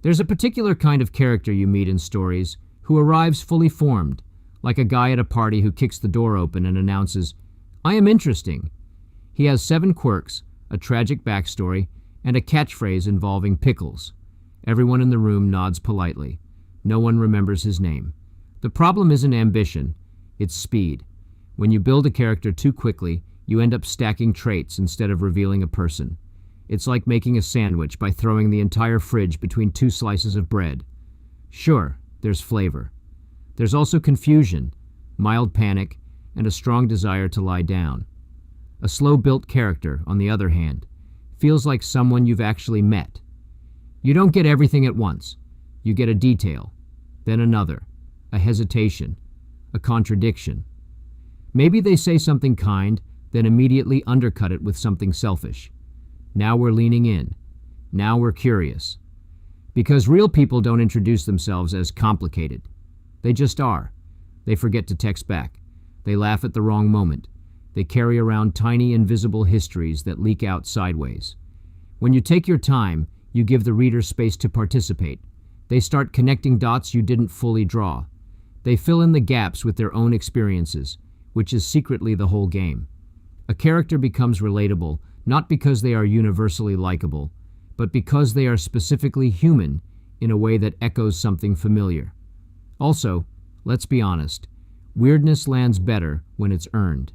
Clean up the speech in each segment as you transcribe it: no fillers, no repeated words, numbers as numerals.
There's a particular kind of character you meet in stories who arrives fully formed, like a guy at a party who kicks the door open and announces, "I am interesting." He has 7 quirks, a tragic backstory, and a catchphrase involving pickles. Everyone in the room nods politely. No one remembers his name. The problem isn't ambition, it's speed. When you build a character too quickly, you end up stacking traits instead of revealing a person. It's like making a sandwich by throwing the entire fridge between 2 slices of bread. Sure, there's flavor. There's also confusion, mild panic, and a strong desire to lie down. A slow-built character, on the other hand, feels like someone you've actually met. You don't get everything at once. You get a detail, then another, a hesitation, a contradiction. Maybe they say something kind, then immediately undercut it with something selfish. Now we're leaning in. Now we're curious. Because real people don't introduce themselves as complicated. They just are. They forget to text back. They laugh at the wrong moment. They carry around tiny invisible histories that leak out sideways. When you take your time, you give the reader space to participate. They start connecting dots you didn't fully draw. They fill in the gaps with their own experiences, which is secretly the whole game. A character becomes relatable, not because they are universally likable, but because they are specifically human in a way that echoes something familiar. Also, let's be honest, weirdness lands better when it's earned.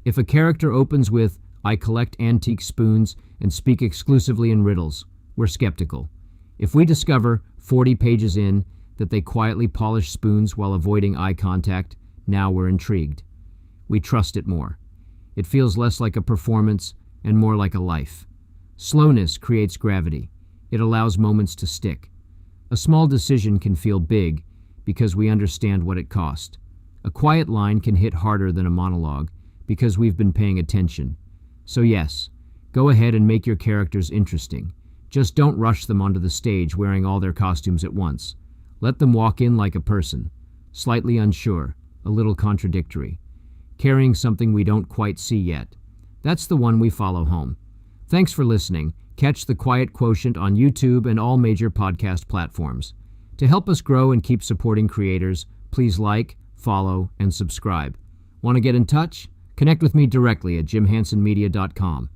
If a character opens with, "I collect antique spoons and speak exclusively in riddles," we're skeptical. If we discover, 40 pages in, that they quietly polish spoons while avoiding eye contact, now we're intrigued. We trust it more. It feels less like a performance and more like a life. Slowness creates gravity. It allows moments to stick. A small decision can feel big because we understand what it cost. A quiet line can hit harder than a monologue because we've been paying attention. So yes, go ahead and make your characters interesting. Just don't rush them onto the stage wearing all their costumes at once. Let them walk in like a person, slightly unsure, a little contradictory, carrying something we don't quite see yet. That's the one we follow home. Thanks for listening. Catch The Quiet Quotient on YouTube and all major podcast platforms. To help us grow and keep supporting creators, please like, follow, and subscribe. Want to get in touch? Connect with me directly at jimhansonmedia.com.